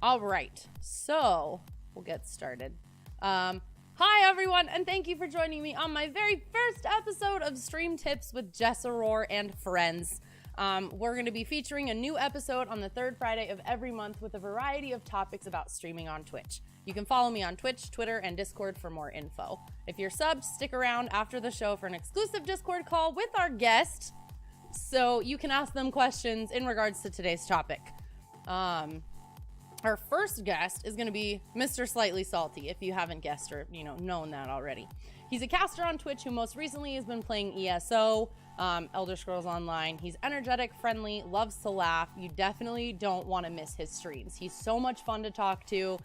All right, so we'll get started. Hi everyone, and thank you for joining me on my very first episode of Stream Tips with Jessaroar and Friends. We're going to be featuring a new episode on the third Friday of every month with a variety of topics about streaming on Twitch. You can follow me on Twitch, Twitter, and Discord for more info. If you're subbed, stick around after the show for an exclusive Discord call with our guest, so you can ask them questions in regards to today's topic. Our first guest is going to be Mr. Slightly Salty, if you haven't guessed or, known that already. He's a caster on Twitch who most recently has been playing ESO, Elder Scrolls Online. He's energetic, friendly, loves to laugh. You definitely don't want to miss his streams. He's so much fun to talk to.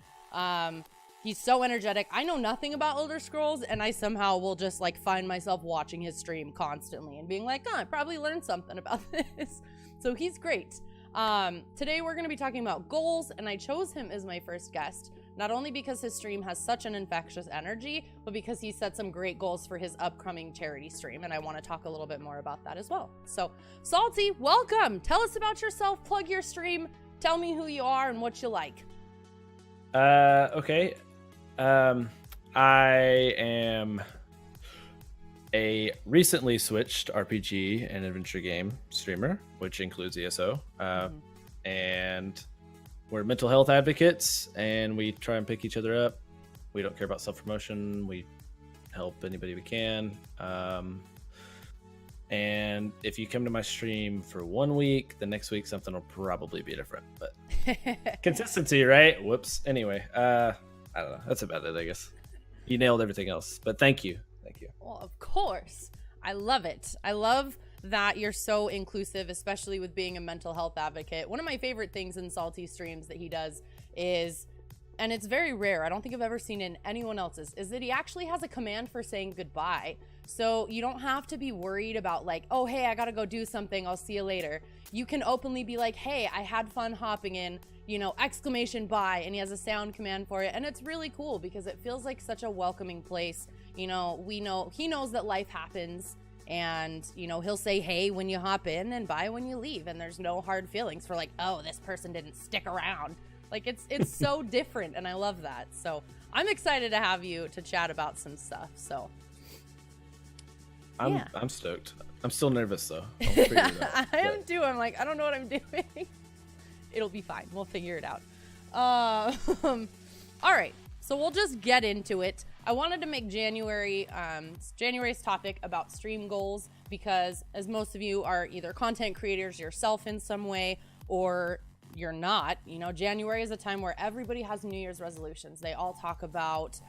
He's so energetic. I know nothing about Elder Scrolls, and I somehow will just find myself watching his stream constantly and being like, I probably learned something about this. So he's great. Today we're going to be talking about goals, and I chose him as my first guest, not only because his stream has such an infectious energy, but because he set some great goals for his upcoming charity stream, and I want to talk a little bit more about that as well. So, Salty, welcome! Tell us about yourself, plug your stream, tell me who you are and what you like. Okay. I am a recently switched RPG and adventure game streamer, which includes ESO. And we're mental health advocates, and we try and pick each other up. We don't care about self-promotion. We help anybody we can. And if you come to my stream for 1 week, the next week something will probably be different. But consistency, right? Whoops. Anyway, I don't know. That's about it, I guess. You nailed everything else. But thank you. Thank you. Well, of course. I love it. I love that you're so inclusive, especially with being a mental health advocate. One of my favorite things in Salty streams that he does is, and it's very rare, I don't think I've ever seen it in anyone else's, is that he actually has a command for saying goodbye. So you don't have to be worried about oh, hey, I gotta go do something, I'll see you later. You can openly be like, hey, I had fun hopping in, exclamation bye, and he has a sound command for it. And it's really cool because it feels like such a welcoming place. He knows that life happens, and he'll say hey when you hop in and bye when you leave, and there's no hard feelings for oh, this person didn't stick around. It's so different, and I love that. So I'm excited to have you to chat about some stuff. So I'm stoked. I'm still nervous though. I'll figure it out. I am too. I'm I don't know what I'm doing. It'll be fine. We'll figure it out. All right. So we'll just get into it. I wanted to make January's topic about stream goals because, as most of you are either content creators yourself in some way or you're not, January is a time where everybody has New Year's resolutions. They all talk about,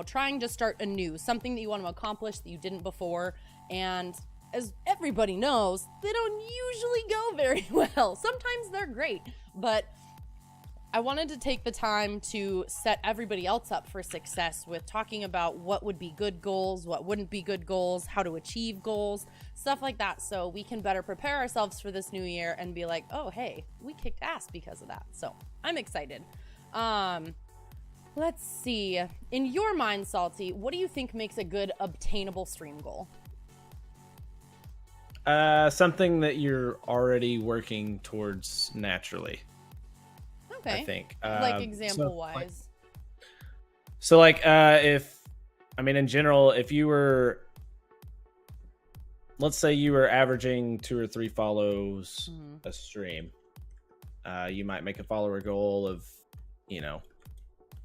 trying to start anew, something that you want to accomplish that you didn't before. And as everybody knows, they don't usually go very well. Sometimes they're great, but I wanted to take the time to set everybody else up for success with talking about what would be good goals, what wouldn't be good goals, how to achieve goals, stuff like that, so we can better prepare ourselves for this new year and be like, oh, hey, we kicked ass because of that. So I'm excited. Let's see. In your mind, Salty, what do you think makes a good obtainable stream goal? Something that you're already working towards naturally. Okay. I think. Example-wise. In general, if you were, let's say you were averaging 2 or 3 follows a stream, you might make a follower goal of,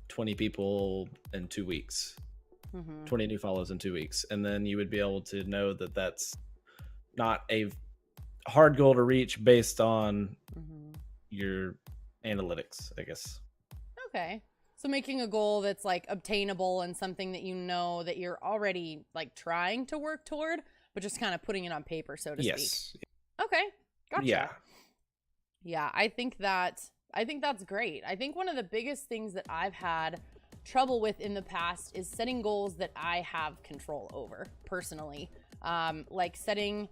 20 people in 2 weeks, 20 new follows in 2 weeks. And then you would be able to know that that's not a hard goal to reach based on your analytics, I guess. Okay. So making a goal that's obtainable and something that that you're already trying to work toward, but just kind of putting it on paper, so to speak. Okay. Gotcha. Yeah, I think that's great. I think one of the biggest things that I've had trouble with in the past is setting goals that I have control over personally. Setting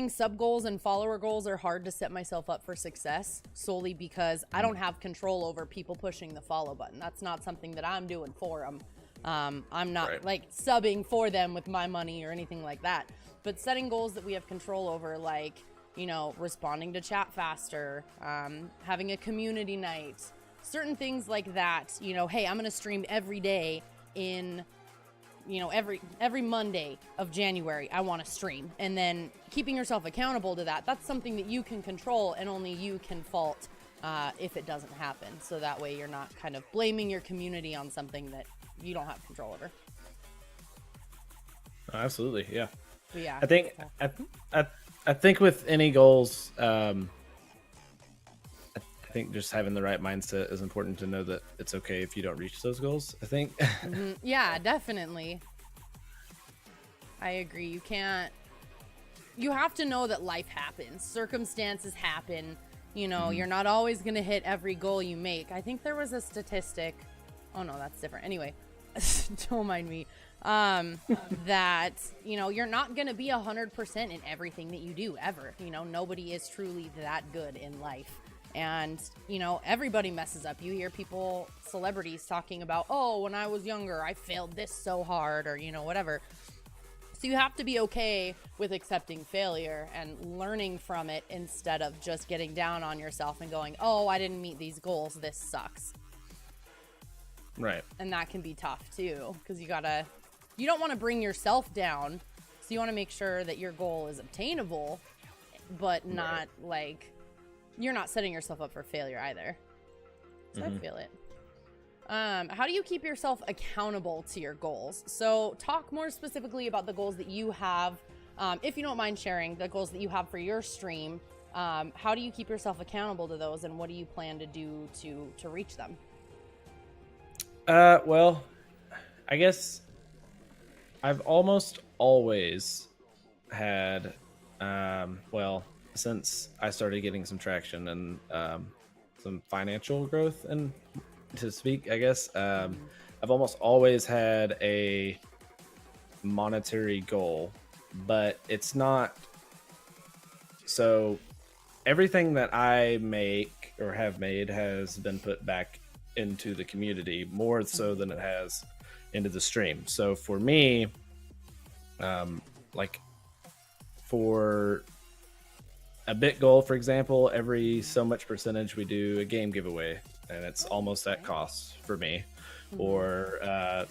sub goals and follower goals are hard to set myself up for success solely because I don't have control over people pushing the follow button. That's not something that I'm doing for them. I'm not subbing for them with my money or anything like that. But setting goals that we have control over, responding to chat faster, having a community night, certain things like that, you know, hey, I'm going to stream every day in, you know, every Monday of January, I want to stream. And then keeping yourself accountable to that, that's something that you can control and only you can fault if it doesn't happen. So that way you're not kind of blaming your community on something that you don't have control over. Absolutely, yeah. But yeah, I think with any goals, I think just having the right mindset is important to know that it's okay if you don't reach those goals, I think. Yeah, definitely. I agree. You have to know that life happens. Circumstances happen. You know, you're not always going to hit every goal you make. I think there was a statistic. Oh, no, that's different. Anyway, don't mind me. That, you know, you're not going to be 100% in everything that you do ever. You know, nobody is truly that good in life. And, you know, everybody messes up. You hear people, celebrities talking about, oh, when I was younger, I failed this so hard, or, you know, whatever. So you have to be okay with accepting failure and learning from it instead of just getting down on yourself and going, oh, I didn't meet these goals. This sucks. Right. And that can be tough too, because you don't want to bring yourself down. So you want to make sure that your goal is obtainable, but not like you're not setting yourself up for failure either. So I feel it. How do you keep yourself accountable to your goals? So talk more specifically about the goals that you have. If you don't mind sharing the goals that you have for your stream, how do you keep yourself accountable to those, and what do you plan to do to reach them? Well, I guess I've almost always had, well, since I started getting some traction and some financial growth, and to speak, I guess, I've almost always had a monetary goal, but it's not. So everything that I make or have made has been put back into the community more so than it has into the stream. So for me, like for a bit goal, for example, every so much percentage we do a game giveaway, and it's almost at cost for me. Or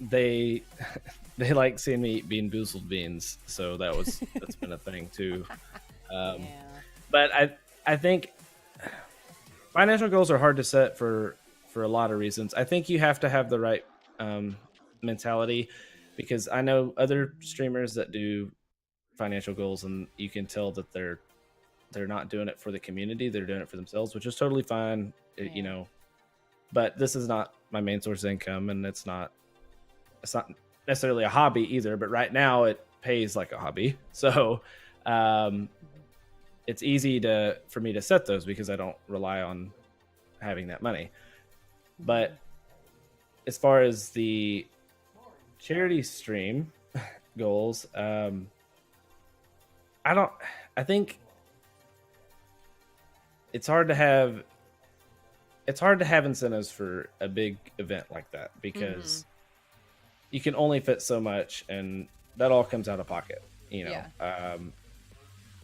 they like seeing me eat Bean Boozled beans, so that's been a thing too. But I think financial goals are hard to set for a lot of reasons. I think you have to have the right mentality, because I know other streamers that do financial goals, and you can tell that they're not doing it for the community, they're doing it for themselves, which is totally fine. You know, but this is not my main source of income, and it's not necessarily a hobby either, but right now it pays like a hobby. So it's easy for me to set those because I don't rely on having that money. But as far as the charity stream goals, I think it's hard to have incentives for a big event like that, because you can only fit so much, and that all comes out of pocket, you know.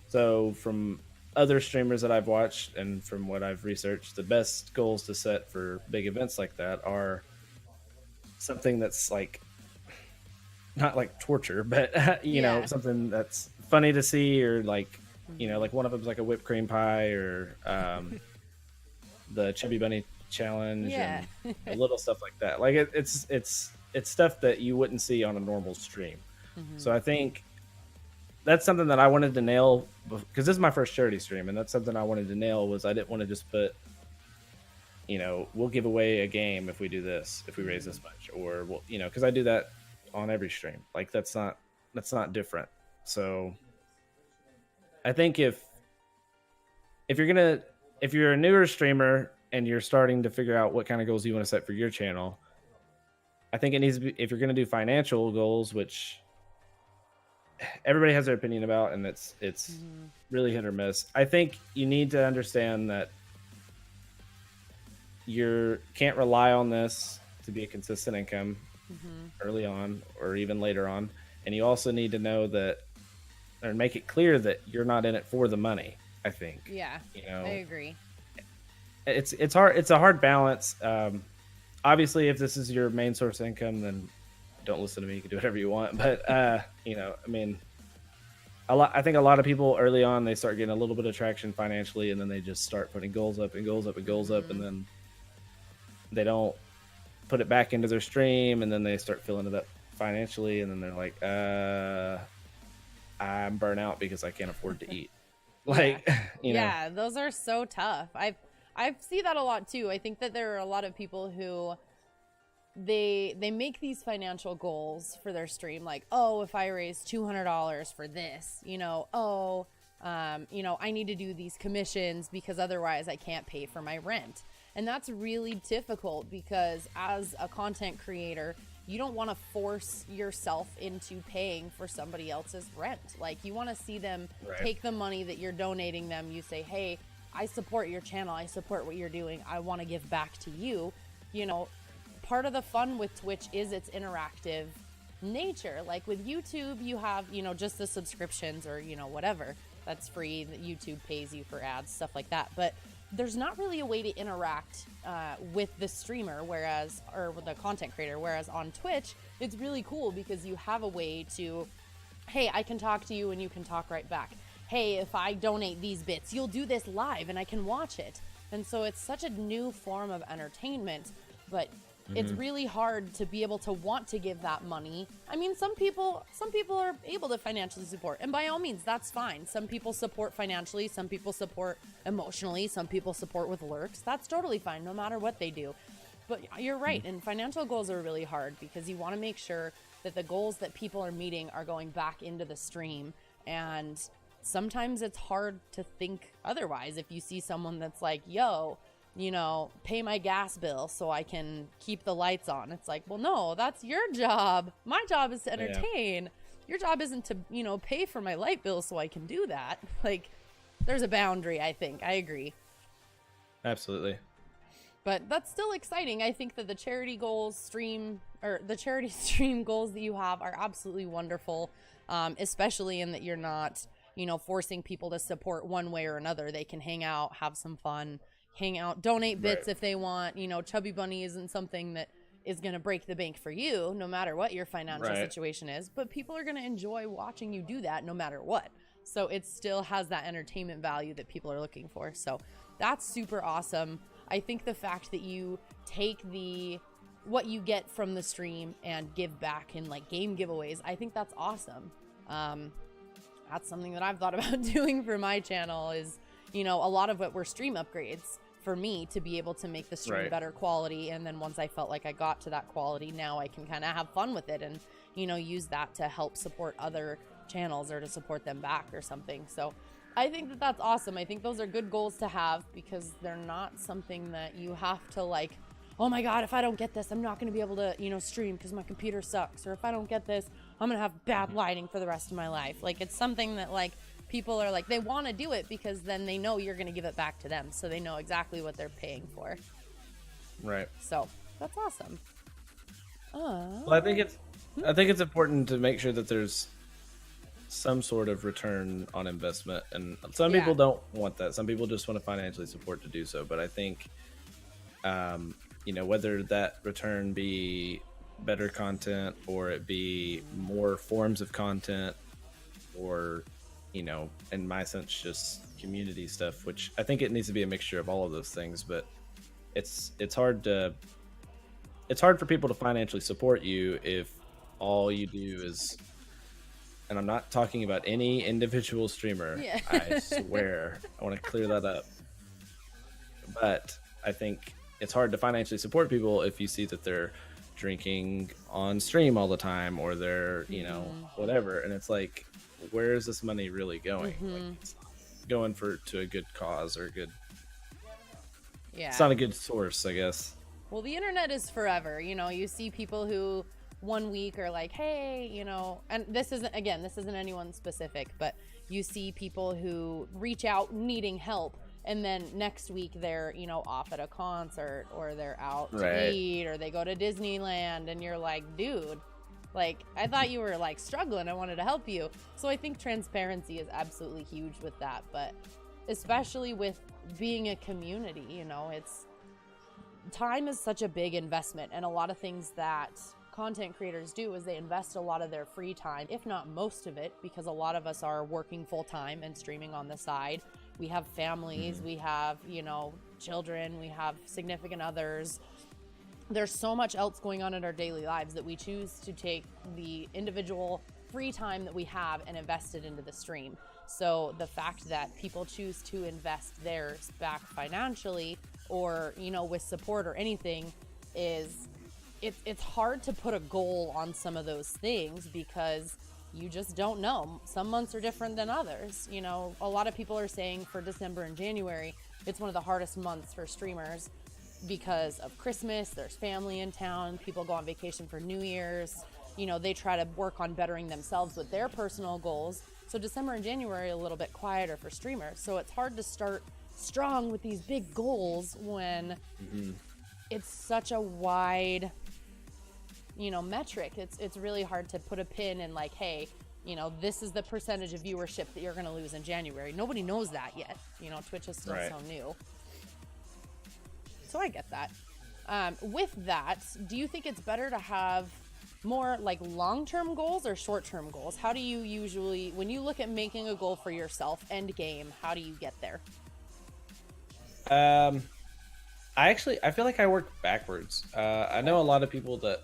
So from other streamers that I've watched and from what I've researched, the best goals to set for big events like that are something that's like not like torture, but you know, something that's funny to see, or like, you know, like one of them's like a whipped cream pie, or the Chubby Bunny challenge, and little stuff like that. Like it's stuff that you wouldn't see on a normal stream. So I think that's something that I wanted to nail, because this is my first charity stream, and that's something I wanted to nail. Was I didn't want to just put, you know, we'll give away a game if we do this, if we raise this much, or we'll, you know, because I do that on every stream. Like that's not different. So I think if you're a newer streamer and you're starting to figure out what kind of goals you want to set for your channel, I think it needs to be, if you're going to do financial goals, which everybody has their opinion about, and it's really hit or miss. I think you need to understand that you can't rely on this to be a consistent income early on or even later on. And you also need to know that, or make it clear that you're not in it for the money, I think. Yeah, you know, I agree. it's hard. It's a hard balance. Obviously, if this is your main source of income, then don't listen to me. You can do whatever you want. But you know, I mean, I think a lot of people early on, they start getting a little bit of traction financially, and then they just start putting goals up and goals up and goals up, and then they don't put it back into their stream, and then they start filling it up financially, and then they're like, I'm burnt out because I can't afford to eat. Like, you know. Yeah, those are so tough. I see that a lot too. I think that there are a lot of people who they make these financial goals for their stream, like, oh, if I raise $200 for this, you know, you know, I need to do these commissions because otherwise I can't pay for my rent. And that's really difficult because as a content creator, you don't want to force yourself into paying for somebody else's rent. Like, you want to see them take the money that you're donating them. You say, hey, I support your channel. I support what you're doing. I want to give back to you. You know, part of the fun with Twitch is its interactive nature. Like with YouTube, you have, you know, just the subscriptions or, you know, whatever that's free that YouTube pays you for ads, stuff like that. But there's not really a way to interact with the streamer, or with the content creator. Whereas on Twitch, it's really cool because you have a way to, hey, I can talk to you and you can talk right back. Hey, if I donate these bits, you'll do this live and I can watch it. And so it's such a new form of entertainment, but it's really hard to be able to want to give that money. I mean, some people are able to financially support, and by all means, that's fine. Some people support financially, some people support emotionally, some people support with lurks. That's totally fine, no matter what they do. But you're right, and financial goals are really hard because you want to make sure that the goals that people are meeting are going back into the stream, and sometimes it's hard to think otherwise. If you see someone that's like, yo, you know, pay my gas bill so I can keep the lights on. It's like, well, no, that's your job. My job is to entertain. Your job isn't to, you know, pay for my light bill so I can do that. Like, there's a boundary, I think. I agree. Absolutely. But that's still exciting. I think that the charity stream goals that you have are absolutely wonderful, especially in that you're not, you know, forcing people to support one way or another. They can hang out, have some fun, donate bits if they want. You know, Chubby Bunny isn't something that is going to break the bank for you, no matter what your financial situation is, but people are going to enjoy watching you do that no matter what. So it still has that entertainment value that people are looking for. So that's super awesome. I think the fact that you take what you get from the stream and give back in like game giveaways, I think that's awesome. That's something that I've thought about doing for my channel is, you know, a lot of it were stream upgrades for me to be able to make the stream better quality. And then once I felt like I got to that quality, now I can kind of have fun with it and, you know, use that to help support other channels or to support them back or something. So I think that that's awesome. I think those are good goals to have because they're not something that you have to like, oh my God, if I don't get this, I'm not going to be able to, you know, stream because my computer sucks. Or if I don't get this, I'm going to have bad lighting for the rest of my life. Like, it's something that like people are like, they want to do it because then they know you're going to give it back to them. So they know exactly what they're paying for. Right. So that's awesome. Well, I think it's important to make sure that there's some sort of return on investment. And some people don't want that. Some people just want to financially support to do so. But I think, you know, whether that return be better content or it be more forms of content or, you know, in my sense, just community stuff, which I think it needs to be a mixture of all of those things. But it's hard for people to financially support you if all you do is, and I'm not talking about any individual streamer, I swear, I want to clear that up. But I think it's hard to financially support people if you see that they're drinking on stream all the time or they're, you know, whatever. And it's like, where is this money really going? Like, it's going to a good cause or a good, it's not a good source, I guess. Well, the internet is forever. You know, you see people who one week are like, hey, you know, and this isn't anyone specific, but you see people who reach out needing help. And then next week they're, you know, off at a concert or they're out to eat or they go to Disneyland and you're like, dude, like, I thought you were like struggling. I wanted to help you. So I think transparency is absolutely huge with that. But especially with being a community, you know, time is such a big investment, and a lot of things that content creators do is they invest a lot of their free time, if not most of it, because a lot of us are working full time and streaming on the side. We have families, we have, you know, children, we have significant others. There's so much else going on in our daily lives that we choose to take the individual free time that we have and invest it into the stream. So the fact that people choose to invest theirs back financially or, you know, with support or anything is, it's hard to put a goal on some of those things because you just don't know. Some months are different than others. You know, a lot of people are saying for December and January, it's one of the hardest months for streamers because of Christmas. There's family in town. People go on vacation for New Year's. You know, they try to work on bettering themselves with their personal goals. So December and January are a little bit quieter for streamers. So it's hard to start strong with these big goals when it's such a wide, you know, metric. It's really hard to put a pin in like, hey, you know, this is the percentage of viewership that you're going to lose in January. Nobody knows that yet. You know, Twitch is still so new. So I get that. With that, do you think it's better to have more like long-term goals or short-term goals? How do you usually, when you look at making a goal for yourself, end game, how do you get there? I feel like I work backwards. I know a lot of people that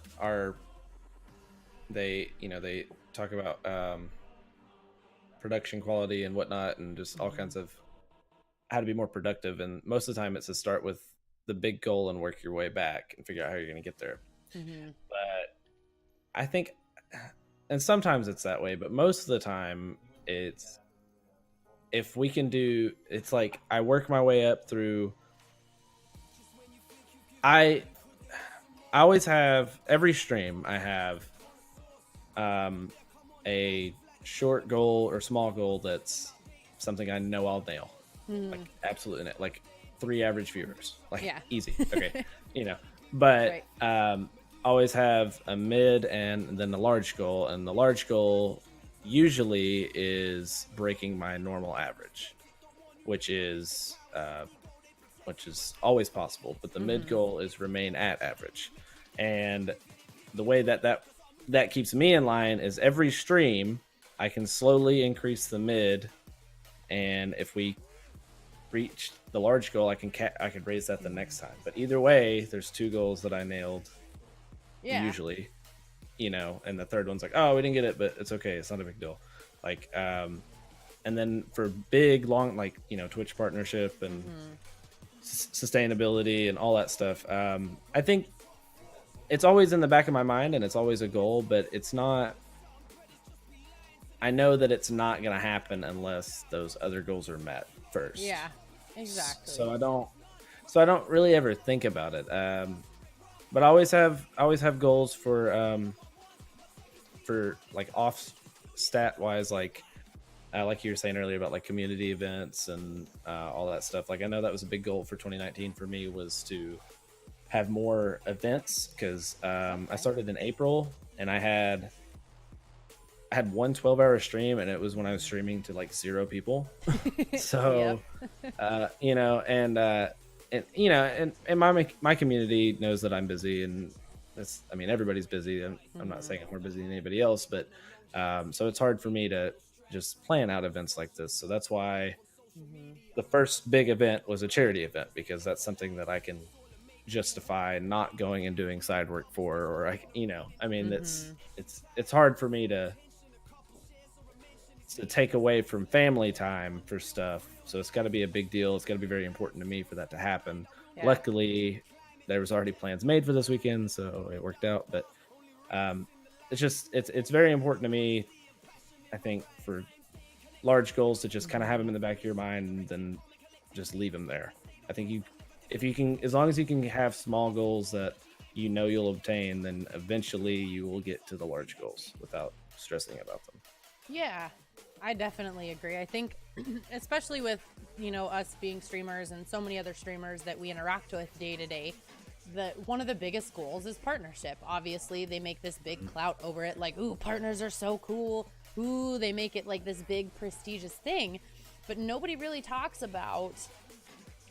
they talk about production quality and whatnot, and just all kinds of how to be more productive. And most of the time, it's to start with the big goal and work your way back and figure out how you're going to get there. But I think, and sometimes it's that way, but most of the time, it's if we can do. It's like I work my way up through. I always have every stream. I have a short goal or small goal that's something I know I'll nail, like absolutely like 3 average viewers, like easy. Okay, you know, but always have a mid and then a large goal, and the large goal usually is breaking my normal average, which is always possible, but the mid goal is remain at average. And the way that keeps me in line is every stream I can slowly increase the mid, and if we reach the large goal, I can raise that the next time. But either way, there's 2 goals that I nailed usually, you know, and the third one's like, oh, we didn't get it, but it's okay, it's not a big deal. Like and then for big long, like, you know, Twitch partnership and sustainability and all that stuff, I think it's always in the back of my mind and it's always a goal, but it's not, I know that it's not going to happen unless those other goals are met first. Yeah, exactly. So I don't really ever think about it. But I always have goals for like off stat wise, like you were saying earlier about like community events and all that stuff. Like I know that was a big goal for 2019 for me, was to have more events, because I started in April and I had one 12-hour stream, and it was when I was streaming to like 0 people. So you know, and you know, and my community knows that I'm busy, and that's, I mean, everybody's busy. I'm not saying I'm more busy than anybody else, but so it's hard for me to just plan out events like this. So that's why the first big event was a charity event, because that's something that I can justify not going and doing side work for, or I, you know, I mean, it's hard for me to take away from family time for stuff. So it's got to be a big deal. It's got to be very important to me for that to happen. Luckily, there was already plans made for this weekend, so it worked out. But it's just, it's very important to me, I think, for large goals to just kind of have them in the back of your mind and then just leave them there. I think if you can, as long as you can have small goals that you know you'll obtain, then eventually you will get to the large goals without stressing about them. Yeah, I definitely agree. I think, especially with, you know, us being streamers and so many other streamers that we interact with day to day, that one of the biggest goals is partnership. Obviously, they make this big clout over it, like, ooh, partners are so cool. Ooh, they make it like this big prestigious thing. but nobody really talks about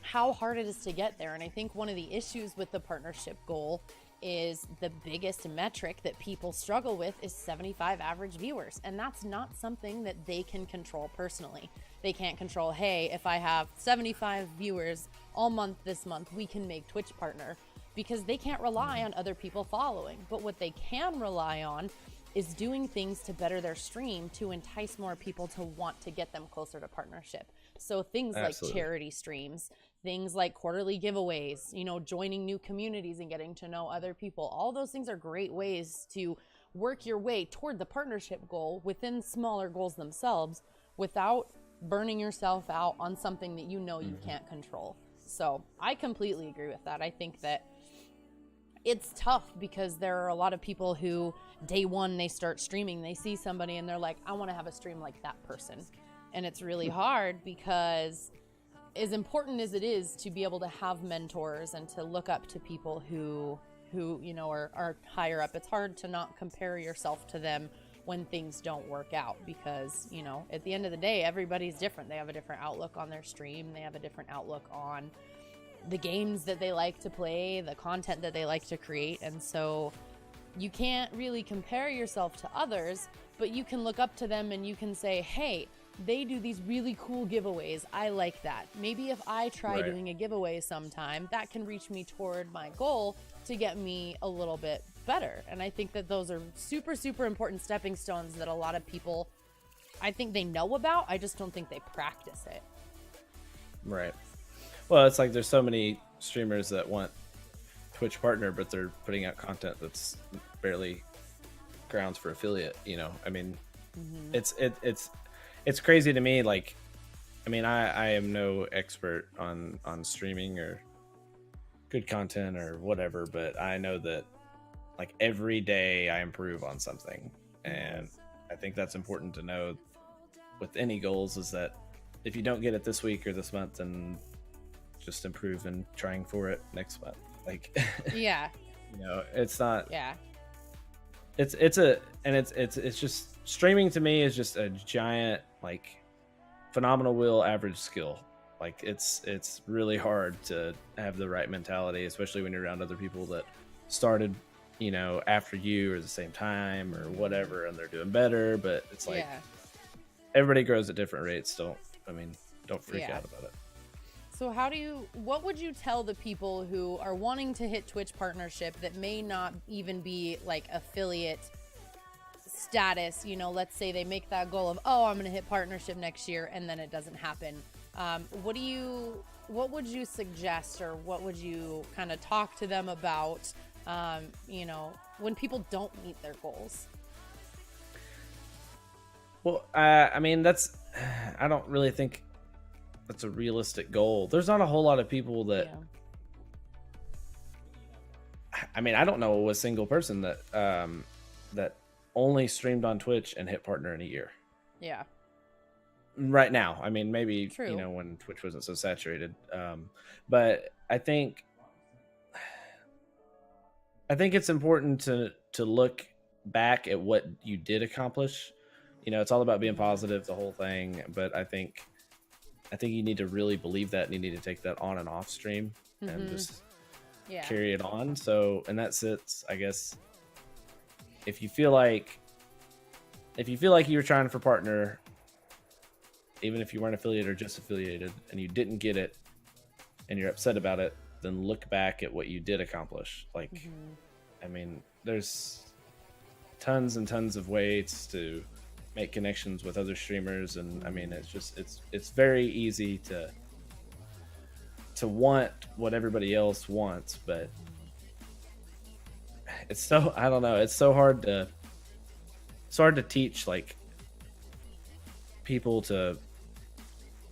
how hard it is to get there. And I think one of the issues with the partnership goal is the biggest metric that people struggle with is 75 average viewers. And that's not something that they can control personally. They can't control, hey, if I have 75 viewers all month this month, we can make Twitch partner, because they can't rely on other people following. But what they can rely on is doing things to better their stream to entice more people to want to get them closer to partnership. So things Absolutely. like charity streams, things like quarterly giveaways, you know, joining new communities and getting to know other people. All those things are great ways to work your way toward the partnership goal within smaller goals themselves without burning yourself out on something that you know you can't control. So I completely agree with that. I think that it's tough because there are a lot of people who day one they start streaming, they see somebody and they're like, I want to have a stream like that person. And it's really hard because as important as it is to be able to have mentors and to look up to people who you know are higher up, it's hard to not compare yourself to them when things don't work out, because you know at the end of the day everybody's different. They have a different outlook on their stream, they have a different outlook on the games that they like to play, the content that they like to create, and so you can't really compare yourself to others, but you can look up to them and you can say, hey, they do these really cool giveaways, I like that. Maybe if I try doing a giveaway sometime, that can reach me toward my goal to get me a little bit better. And I think that those are super, super important stepping stones that a lot of people, I think they know about, I just don't think they practice it. Right. Well, it's like there's so many streamers that want Twitch partner, but they're putting out content that's barely grounds for affiliate, you know. I mean, it's crazy to me. Like, I mean, I am no expert on streaming or good content or whatever, but I know that like every day I improve on something, and I think that's important to know with any goals, is that if you don't get it this week or this month, then just improve and trying for it next month. Like, yeah, you know, it's not, yeah, it's just streaming to me is just a giant, like, phenomenal will average skill. Like it's really hard to have the right mentality, especially when you're around other people that started, you know, after you or the same time or whatever, and they're doing better. But it's like everybody grows at different rates. Don't freak out about it. So what would you tell the people who are wanting to hit Twitch partnership that may not even be like affiliate status? You know, let's say they make that goal of, oh, I'm going to hit partnership next year, and then it doesn't happen. What would you suggest, or what would you kind of talk to them about, you know, when people don't meet their goals? Well, I mean, I don't really think that's a realistic goal. There's not a whole lot of people that, I mean, I don't know a single person that, that only streamed on Twitch and hit partner in a year. Yeah. Right now. I mean, maybe, you know, when Twitch wasn't so saturated. But I think it's important to look back at what you did accomplish. You know, it's all about being positive, the whole thing. But I think you need to really believe that, and you need to take that on and off stream and just carry it on. So in that sense, I guess if you feel like you were trying for partner, even if you weren't affiliated or just affiliated, and you didn't get it and you're upset about it, then look back at what you did accomplish. Like, I mean, there's tons and tons of ways to make connections with other streamers, and I mean, it's very easy to want what everybody else wants, but it's so, I don't know, it's so hard to teach like people to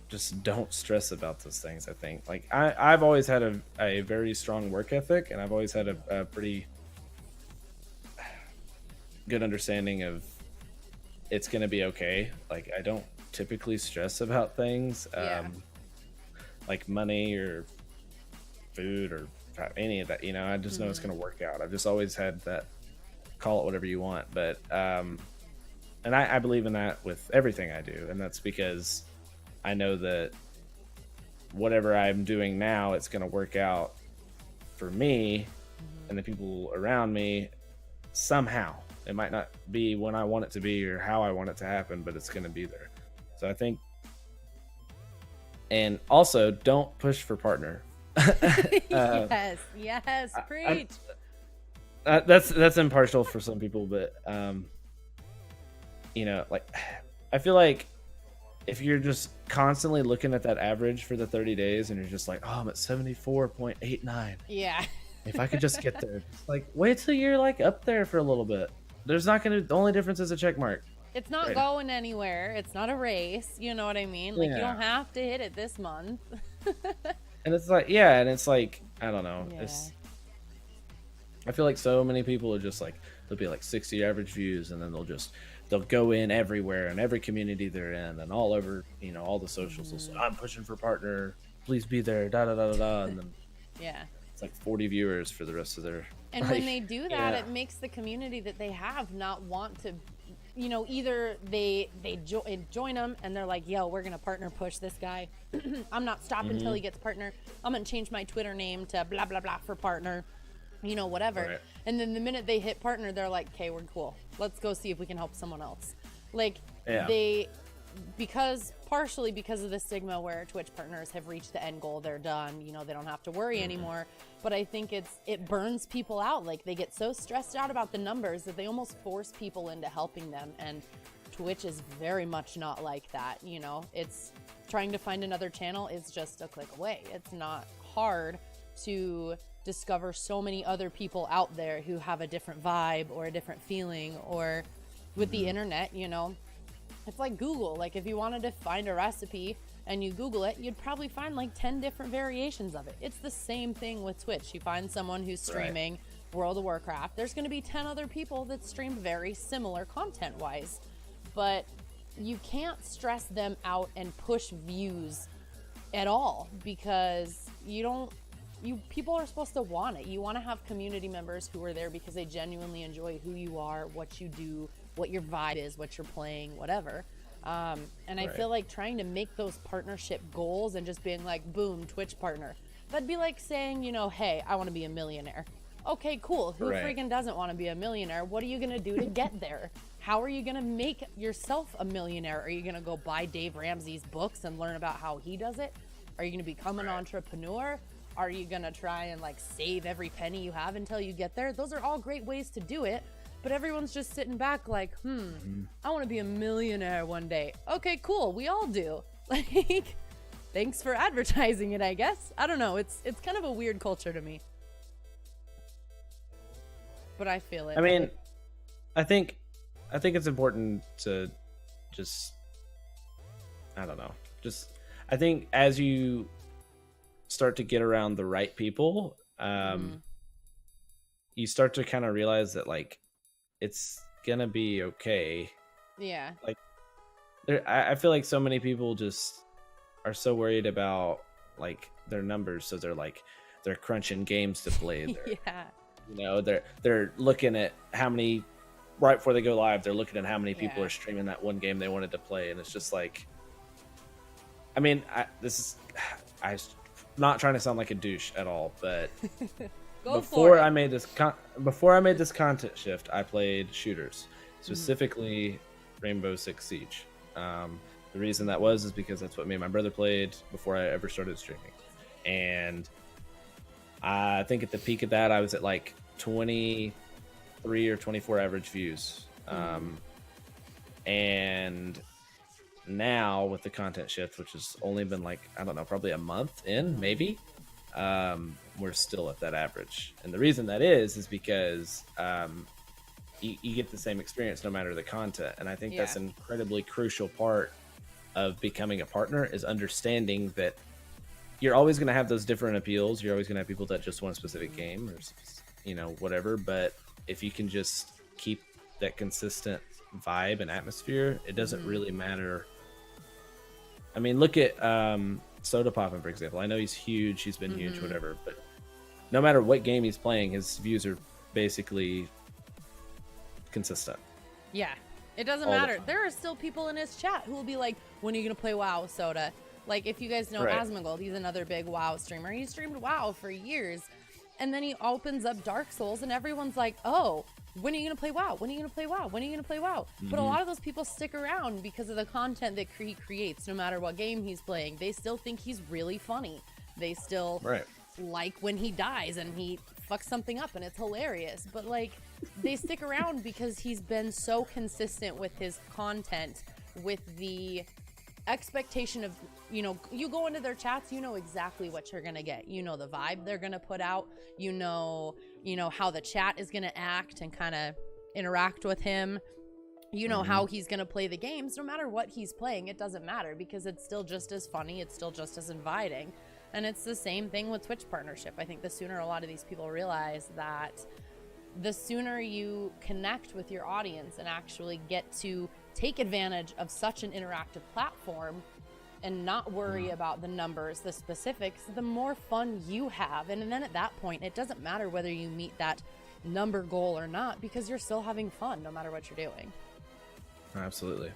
just don't stress about those things. I think like I've always had a very strong work ethic, and I've always had a pretty good understanding of it's gonna be okay. Like, I don't typically stress about things like money or food or any of that, you know. I just know it's gonna work out. I've just always had that, call it whatever you want, but and I believe in that with everything I do, and that's because I know that whatever I'm doing now, it's going to work out for me and the people around me somehow. It might not be when I want it to be or how I want it to happen, but it's going to be there. So I think, and also don't push for partner. Yes, preach. That's impartial for some people, but like I feel like if you're just constantly looking at that average for the 30 days and you're just like, oh, I'm at 74.89. Yeah. If I could just get there, like wait till you're like up there for a little bit. There's not gonna. The only difference is a check mark. It's not going anywhere. It's not a race. You know what I mean? Like you don't have to hit it this month. And it's like, yeah, and it's like, I don't know. Yeah. I feel like so many people are just like, there'll be like 60 average views, and then they'll go in everywhere and every community they're in and all over, all the socials. So I'm pushing for partner. Please be there. Da da da da da. And then it's like 40 viewers for the rest of their. And when they do that, it makes the community that they have not want to, either they join them and they're like, yo, we're going to partner push this guy. I'm not stopping until he gets partner. I'm going to change my Twitter name to blah, blah, blah for partner, whatever. Right. And then the minute they hit partner, they're like, okay, we're cool. Let's go see if we can help someone else. Like partially because of the stigma where Twitch partners have reached the end goal, they're done, they don't have to worry anymore. But I think it burns people out. Like they get so stressed out about the numbers that they almost force people into helping them. And Twitch is very much not like that. It's trying to find another channel is just a click away. It's not hard to discover so many other people out there who have a different vibe or a different feeling, or with the internet, it's like Google. Like if you wanted to find a recipe and you Google it, you'd probably find like 10 different variations of it. It's the same thing with Twitch. You find someone who's streaming World of Warcraft, there's going to be 10 other people that stream very similar content wise, but you can't stress them out and push views at all, because people are supposed to want it. You want to have community members who are there because they genuinely enjoy who you are, what you do, what your vibe is, what you're playing, whatever. And I feel like trying to make those partnership goals and just being like, boom, Twitch partner. That'd be like saying, hey, I want to be a millionaire. Okay, cool. Who freaking doesn't want to be a millionaire? What are you going to do to get there? How are you going to make yourself a millionaire? Are you going to go buy Dave Ramsey's books and learn about how he does it? Are you going to become an entrepreneur? Are you going to try and like save every penny you have until you get there? Those are all great ways to do it. But everyone's just sitting back like, I want to be a millionaire one day. Okay, cool. We all do. Like, thanks for advertising it, I guess. I don't know. It's kind of a weird culture to me. But I feel it. I mean, I think it's important to just, I don't know. I think as you start to get around the right people, you start to kind of realize that like, it's gonna be okay. Yeah. Like, I feel like so many people just are so worried about like their numbers, so they're crunching games to play. They're looking at how many right before they go live. They're looking at how many people are streaming that one game they wanted to play, and it's just like, I mean, I'm not trying to sound like a douche at all, but. Before I made this content shift, I played shooters, specifically Rainbow Six Siege. The reason that is because that's what me and my brother played before I ever started streaming. And I think at the peak of that, I was at like 23 or 24 average views. And now with the content shift, which has only been like, I don't know, probably a month in, maybe. We're still at that average, and the reason that is because you get the same experience no matter the content, and I think that's an incredibly crucial part of becoming a partner, is understanding that you're always going to have those different appeals. You're always going to have people that just want a specific game or whatever, but if you can just keep that consistent vibe and atmosphere, it doesn't really matter. I mean, look at Soda Poppin', for example. I know he's huge, he's been huge, whatever, but no matter what game he's playing, his views are basically consistent. Yeah. It doesn't All the matter. time. There are still people in his chat who will be like, when are you going to play WoW, Soda? Like, if you guys know Right. Asmongold, he's another big WoW streamer. He streamed WoW for years. And then he opens up Dark Souls, and everyone's like, oh, when are you going to play WoW? When are you going to play WoW? When are you going to play WoW? But a lot of those people stick around because of the content that he creates, no matter what game he's playing. They still think he's really funny. They still like when he dies and he fucks something up and it's hilarious. But, like, they stick around because he's been so consistent with his content, with the expectation of, you know, you go into their chats, you know exactly what you're gonna get. You know the vibe they're gonna put out. You know how the chat is gonna act and kind of interact with him. You know how he's gonna play the games. No matter what he's playing, it doesn't matter because it's still just as funny. It's still just as inviting. And it's the same thing with Twitch partnership. I think the sooner a lot of these people realize that, the sooner you connect with your audience and actually get to take advantage of such an interactive platform and not worry about the numbers, the specifics, the more fun you have. And then at that point, it doesn't matter whether you meet that number goal or not, because you're still having fun no matter what you're doing. Absolutely.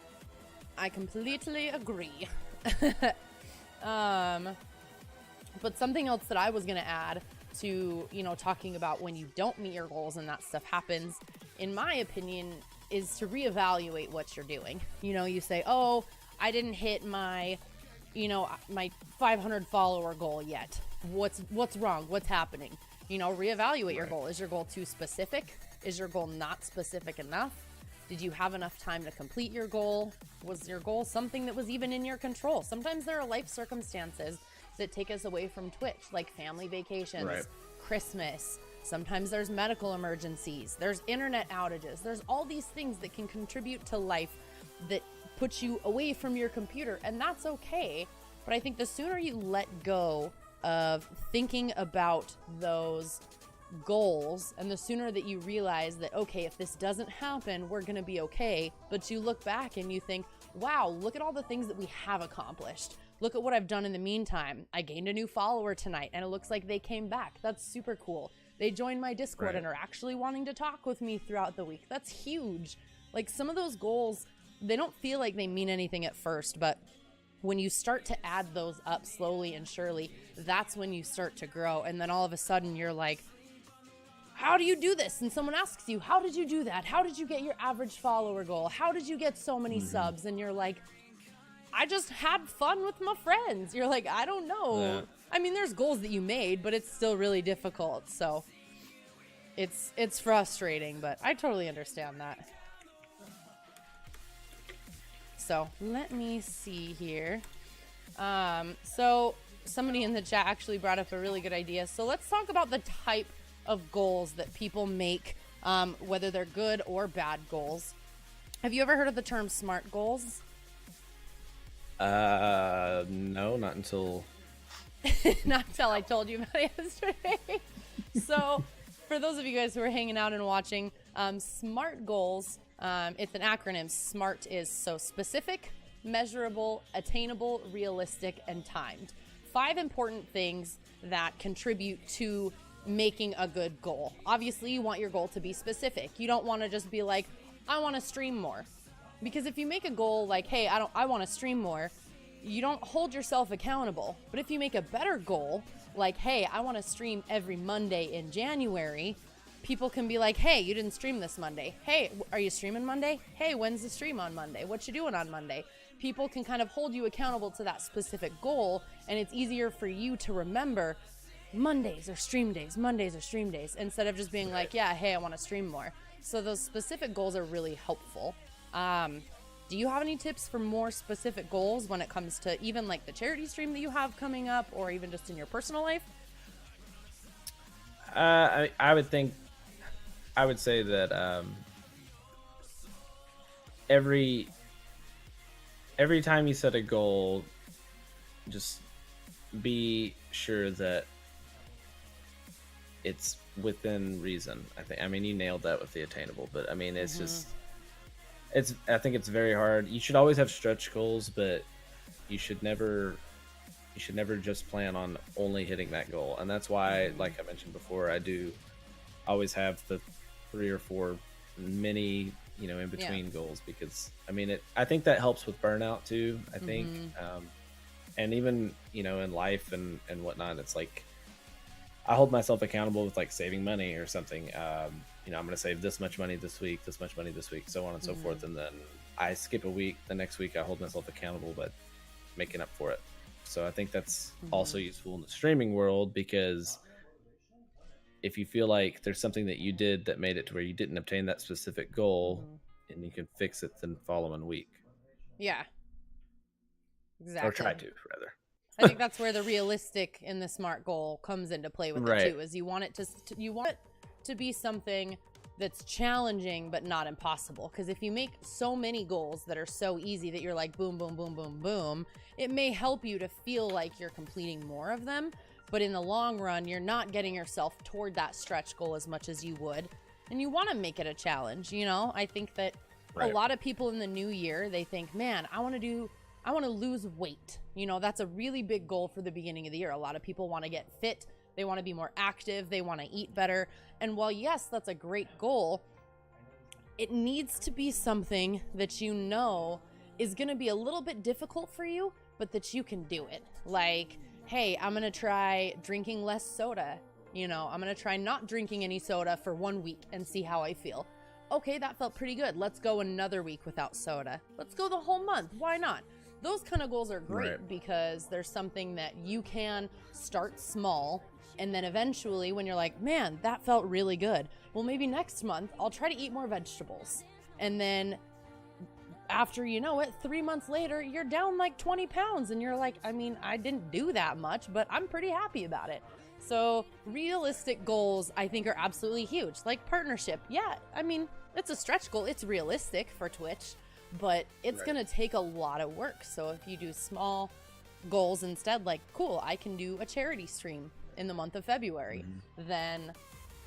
I completely agree. But something else that I was going to add to, you know, talking about when you don't meet your goals and that stuff happens, in my opinion, is to reevaluate what you're doing. You know, you say, oh, I didn't hit my, you know, my 500 follower goal yet. What's wrong? What's happening? You know, reevaluate your goal. Is your goal too specific? Is your goal not specific enough? Did you have enough time to complete your goal? Was your goal something that was even in your control? Sometimes there are life circumstances that take us away from Twitch, like family vacations, Christmas. Sometimes there's medical emergencies, there's internet outages, there's all these things that can contribute to life that put you away from your computer, and that's okay. But I think the sooner you let go of thinking about those goals, and the sooner that you realize that, okay, if this doesn't happen, we're gonna be okay, but you look back and you think, wow, look at all the things that we have accomplished. Look at what I've done in the meantime. I gained a new follower tonight, and it looks like they came back. That's super cool. They joined my Discord and are actually wanting to talk with me throughout the week. That's huge. Like, some of those goals, they don't feel like they mean anything at first, but when you start to add those up slowly and surely, that's when you start to grow. And then all of a sudden you're like, how do you do this? And someone asks you, how did you do that? How did you get your average follower goal? How did you get so many subs? And you're like, I just had fun with my friends. You're like, I don't know. Yeah. I mean, there's goals that you made, but it's still really difficult. So it's frustrating, but I totally understand that. So let me see here. So somebody in the chat actually brought up a really good idea. So let's talk about the type of goals that people make, whether they're good or bad goals. Have you ever heard of the term SMART goals? No, not until I told you about it yesterday. So for those of you guys who are hanging out and watching, SMART goals, it's an acronym. SMART is so specific, measurable, attainable, realistic, and timed. 5 important things that contribute to making a good goal. Obviously, you want your goal to be specific. You don't want to just be like, I want to stream more. Because if you make a goal like, hey, I want to stream more, you don't hold yourself accountable. But if you make a better goal, like, hey, I want to stream every Monday in January, people can be like, hey, you didn't stream this Monday. Hey, are you streaming Monday? Hey, when's the stream on Monday? What you doing on Monday? People can kind of hold you accountable to that specific goal, and it's easier for you to remember Mondays are stream days, Mondays are stream days, instead of just being like, yeah, hey, I want to stream more. So those specific goals are really helpful. Do you have any tips for more specific goals when it comes to even like the charity stream that you have coming up, or even just in your personal life? I would say that every time you set a goal, just be sure that it's within reason. I mean, you nailed that with the attainable, but I mean, it's just, I think it's very hard. You should always have stretch goals, but you should never just plan on only hitting that goal. And that's why, like I mentioned before, I do always have the 3 or 4 mini in between goals, because I mean, I think that helps with burnout too. I think, and even, in life and whatnot, it's like, I hold myself accountable with like saving money or something. I'm going to save this much money this week, so on and so forth. And then I skip a week. The next week I hold myself accountable, but making up for it. So I think that's also useful in the streaming world, because if you feel like there's something that you did that made it to where you didn't obtain that specific goal, and you can fix it the following week. Yeah. Exactly. Or try to, rather. I think that's where the realistic and the SMART goal comes into play with it too. Is you want it to be something that's challenging but not impossible. Because if you make so many goals that are so easy that you're like boom, boom, boom, boom, boom, it may help you to feel like you're completing more of them. But in the long run, you're not getting yourself toward that stretch goal as much as you would. And you want to make it a challenge, I think that a lot of people in the new year, they think, man, I want to lose weight. That's a really big goal for the beginning of the year. A lot of people want to get fit. They want to be more active. They want to eat better. And while, yes, that's a great goal, it needs to be something that is going to be a little bit difficult for you, but that you can do it. Like, hey, I'm going to try drinking less soda. I'm going to try not drinking any soda for 1 week and see how I feel. Okay, that felt pretty good. Let's go another week without soda. Let's go the whole month. Why not? Those kind of goals are great because there's something that you can start small, and then eventually when you're like, man, that felt really good. Well, maybe next month I'll try to eat more vegetables. And then after 3 months later, you're down like 20 pounds and you're like, I mean, I didn't do that much, but I'm pretty happy about it. So realistic goals, I think, are absolutely huge. Like partnership. Yeah, I mean, it's a stretch goal. It's realistic for Twitch, but it's going to take a lot of work. So if you do small goals instead, like, cool, I can do a charity stream in the month of February, then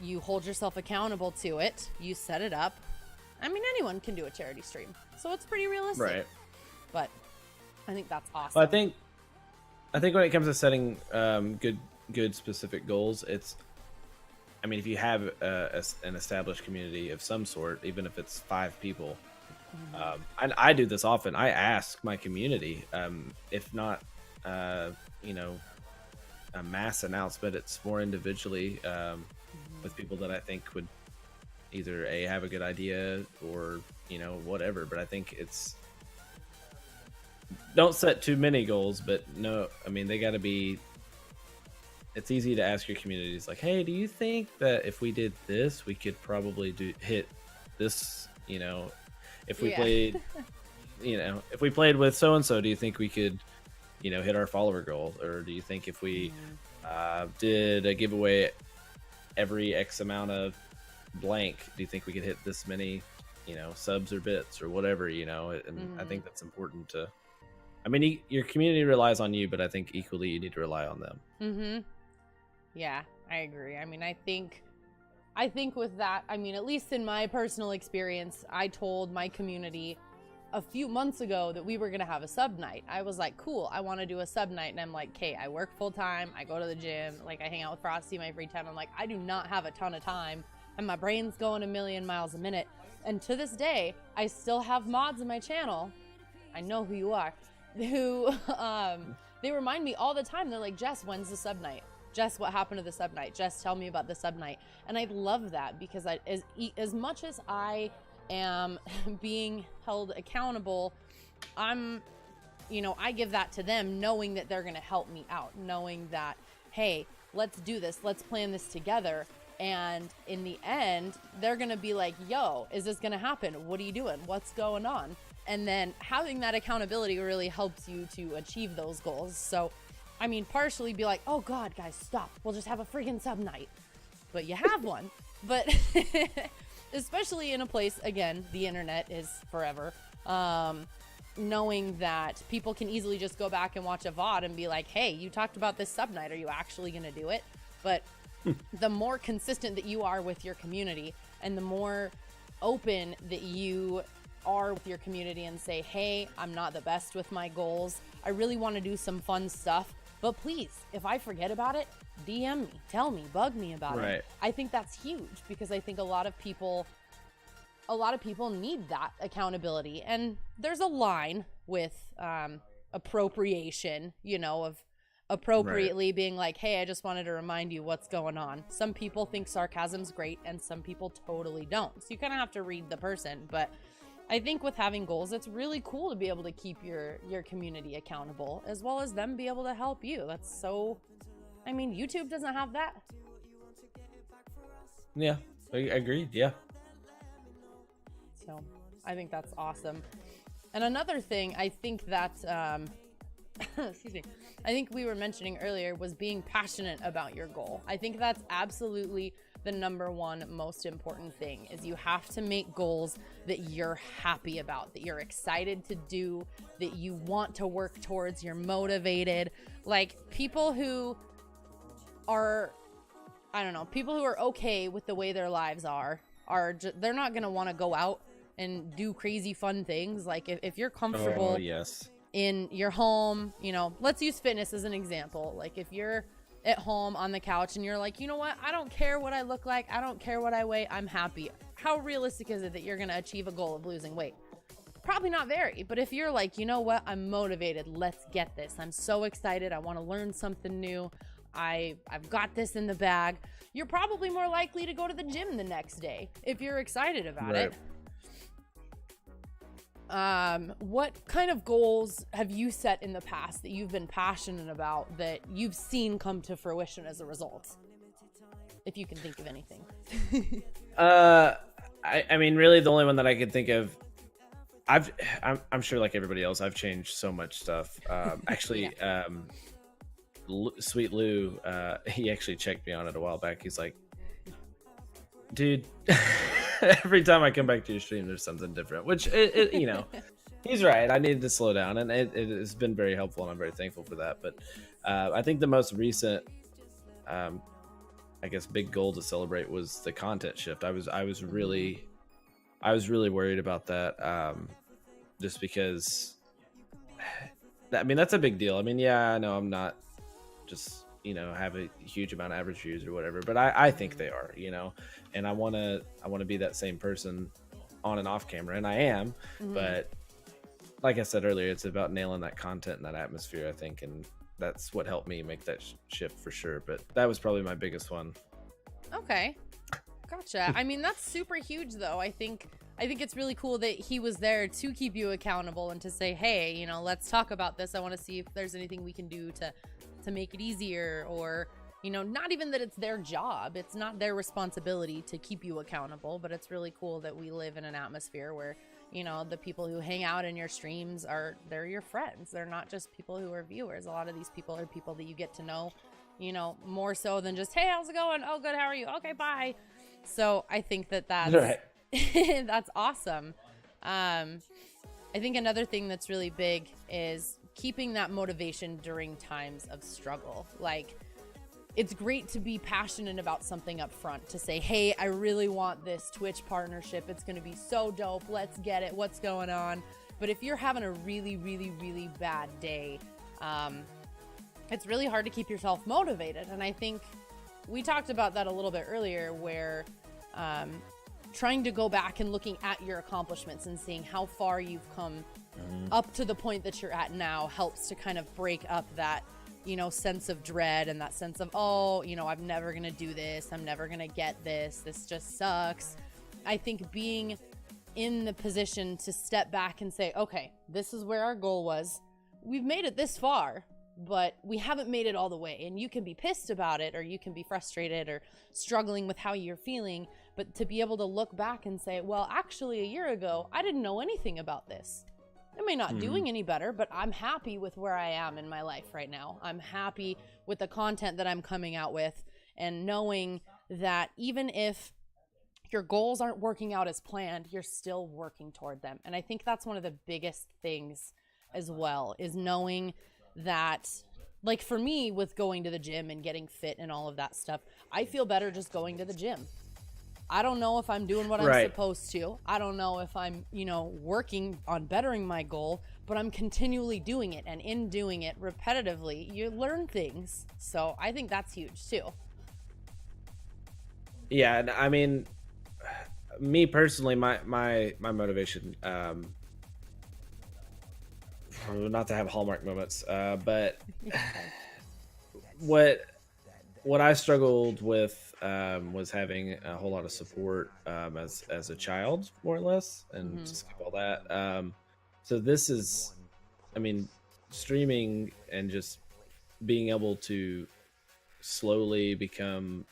you hold yourself accountable to it. You set it up. I mean, anyone can do a charity stream. So it's pretty realistic. Right. But I think that's awesome. Well, I think when it comes to setting good specific goals, if you have an established community of some sort, even if it's 5 people, and I do this often. I ask my community, if not, a mass announcement, it's more individually with people that I think would either have a good idea or whatever. But I think don't set too many goals, but no, I mean, they got to be. It's easy to ask your communities like, hey, do you think that if we did this, we could probably hit this, if we played, if we played with so-and-so, do you think we could, hit our follower goal? Or do you think if we did a giveaway every X amount of blank, do you think we could hit this many, subs or bits or whatever, and I think that's important to, your community relies on you, but I think equally you need to rely on them. Yeah, I agree. I think with that, at least in my personal experience, I told my community a few months ago that we were going to have a sub night. I was like, cool, I want to do a sub night. And I'm like, okay, I work full time. I go to the gym. Like, I hang out with Frosty my free time. I'm like, I do not have a ton of time and my brain's going a million miles a minute. And to this day, I still have mods in my channel. I know who you are. Who, they remind me all the time. They're like, Jess, when's the sub night? Jess, what happened to the sub night? Jess, tell me about the sub night. And I love that because as much as I am being held accountable, I give that to them knowing that they're going to help me out, knowing that, hey, let's do this. Let's plan this together. And in the end, they're going to be like, yo, is this going to happen? What are you doing? What's going on? And then having that accountability really helps you to achieve those goals. So partially be like, oh God, guys, stop. We'll just have a freaking sub night. But you have one. But especially in a place, again, the internet is forever. Knowing that people can easily just go back and watch a VOD and be like, hey, you talked about this sub night. Are you actually going to do it? But the more consistent that you are with your community and the more open that you are with your community and say, hey, I'm not the best with my goals. I really want to do some fun stuff. But please, if I forget about it, DM me, tell me, bug me about it. I think that's huge because I think a lot of people a lot of people need that accountability. And there's a line with appropriation, you know, of appropriately being like, hey, I just wanted to remind you what's going on. Some people think sarcasm's great and some people totally don't. So you kind of have to read the person. But I think with having goals, it's really cool to be able to keep your community accountable as well as them be able to help you. That's so, I mean, YouTube doesn't have that. Yeah, I agreed. Yeah. So I think that's awesome. And another thing I think that, excuse me, I think we were mentioning earlier was being passionate about your goal. I think that's absolutely the number one most important thing is you have to make goals that you're happy about, that you're excited to do, that you want to work towards, you're motivated. Like people who are, I don't know, people who are okay with the way their lives are they're not going to want to go out and do crazy fun things. Like if you're comfortable in your home, you know, let's use fitness as an example. Like if you're at home on the couch and you're like, you know what, I don't care what I look like, I don't care what I weigh, I'm happy. How realistic is it that you're going to achieve a goal of losing weight? Probably not very. But if you're like, you know what, I'm motivated, let's get this, I'm so excited, I want to learn something new, I've got this in the bag, you're probably more likely to go to the gym the next day if you're excited about it. What kind of goals have you set in the past that you've been passionate about that you've seen come to fruition as a result? If you can think of anything. I mean, really the only one that I could think of, I'm sure like everybody else, I've changed so much stuff. Actually, Sweet Lou, he actually checked me on it a while back. He's like, dude, every time I come back to your stream, there's something different, which, you know, he's right. I needed to slow down, and it has been very helpful, and I'm very thankful for that. But I think the most recent, I guess, big goal to celebrate was the content shift. I was really worried about that, just because, I mean, that's a big deal. I mean, yeah, I know I'm not just, you know, have a huge amount of average views or whatever, but I think they are, you know, and I want to be that same person on and off camera, and I am, but like I said earlier, it's about nailing that content and that atmosphere, I think, and that's what helped me make that shift for sure. But that was probably my biggest one. Okay, gotcha. I mean, that's super huge though. I think it's really cool that he was there to keep you accountable and to say, hey, you know, let's talk about this. I want to see if there's anything we can do to make it easier, or, you know, not even that it's their job, it's not their responsibility to keep you accountable, but it's really cool that we live in an atmosphere where, you know, the people who hang out in your streams they're your friends. They're not just people who are viewers. A lot of these people are people that you get to know, you know, more so than just, hey, how's it going? Oh, good. How are you? Okay, bye. So I think that's right. That's awesome. I think another thing that's really big is keeping that motivation during times of struggle. Like, it's great to be passionate about something up front, to say, hey, I really want this Twitch partnership, it's going to be so dope, let's get it, what's going on? But if you're having a really, really, really bad day, it's really hard to keep yourself motivated. And I think we talked about that a little bit earlier, where trying to go back and looking at your accomplishments and seeing how far you've come up to the point that you're at now helps to kind of break up that, you know, sense of dread and that sense of, oh, you know, I'm never gonna do this, I'm never gonna get this just sucks. I think being in the position to step back and say, okay, this is where our goal was, we've made it this far, but we haven't made it all the way. And you can be pissed about it, or you can be frustrated or struggling with how you're feeling, but to be able to look back and say, well, actually a year ago I didn't know anything about this. I may not doing any better, but I'm happy with where I am in my life right now. I'm happy with the content that I'm coming out with, and knowing that even if your goals aren't working out as planned, you're still working toward them. And I think that's one of the biggest things as well, is knowing that, like for me with going to the gym and getting fit and all of that stuff, I feel better just going to the gym. I don't know if I'm doing what I'm supposed to. I don't know if I'm, you know, working on bettering my goal, but I'm continually doing it. And in doing it repetitively, you learn things. So I think that's huge too. Yeah. And I mean, me personally, my motivation, not to have Hallmark moments, but what I struggled with was having a whole lot of support as a child, more or less, and to skip all that. So this is, I mean, streaming and just being able to slowly become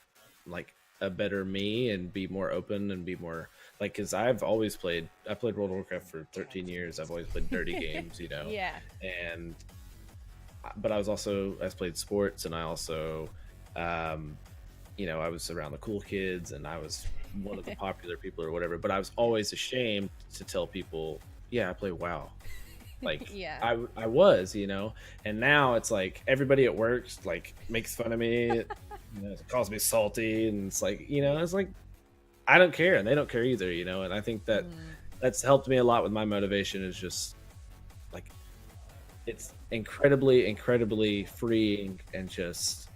like a better me and be more open and be more like, because I played World of Warcraft for 13 years. I've always played dirty games, Yeah. And but I played sports, and I also I was around the cool kids, and I was one of the popular people or whatever, but I was always ashamed to tell people, yeah, I play WoW. Like, Yeah. I was, and now it's like everybody at work like makes fun of me, calls me salty, and it's like, it's like, I don't care, and they don't care either, and I think that that's helped me a lot with my motivation, is just like, it's incredibly, incredibly freeing, and just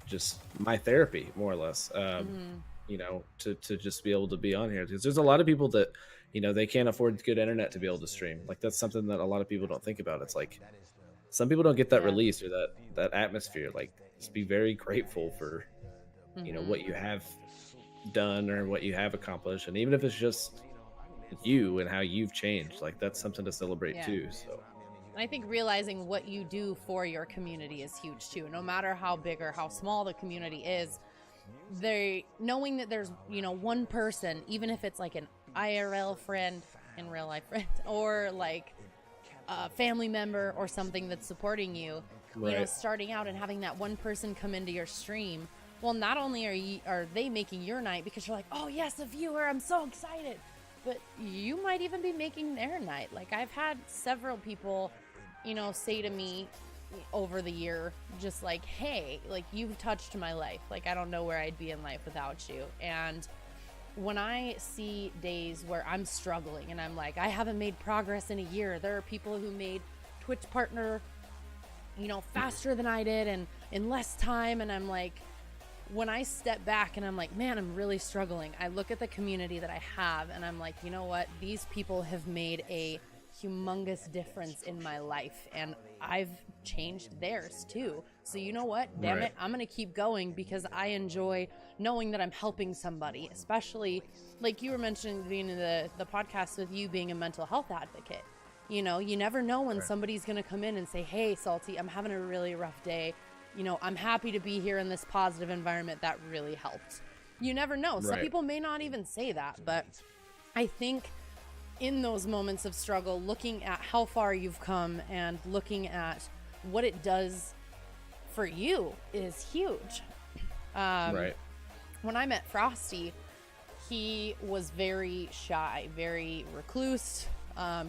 my therapy, more or less, to just be able to be on here, because there's a lot of people that, they can't afford good internet to be able to stream. Like, that's something that a lot of people don't think about. It's like, some people don't get that release or that atmosphere. Like, just be very grateful for, what you have done or what you have accomplished. And even if it's just you and how you've changed, like, that's something to celebrate too. So And I think realizing what you do for your community is huge too. No matter how big or how small the community is, knowing that there's, one person, even if it's like an IRL friend, in real life friend, or like a family member or something that's supporting you, starting out and having that one person come into your stream. Well, not only are they making your night, because you're like, oh yes, a viewer, I'm so excited, but you might even be making their night. Like, I've had several people, say to me over the year, just like, hey, like, you've touched my life. Like, I don't know where I'd be in life without you. And when I see days where I'm struggling and I'm like, I haven't made progress in a year, there are people who made Twitch partner, faster than I did and in less time. And I'm like, when I step back and I'm like, man, I'm really struggling, I look at the community that I have and I'm like, you know what? These people have made a humongous difference in my life, and I've changed theirs too. So you know what? Damn it, I'm gonna keep going, because I enjoy knowing that I'm helping somebody, especially like you were mentioning at the beginning of the podcast with you being a mental health advocate. You never know when somebody's gonna come in and say, hey, Salty, I'm having a really rough day. I'm happy to be here in this positive environment. That really helped. You never know. Some people may not even say that, but I think in those moments of struggle, looking at how far you've come and looking at what it does for you is huge. When I met Frosty, he was very shy, very recluse.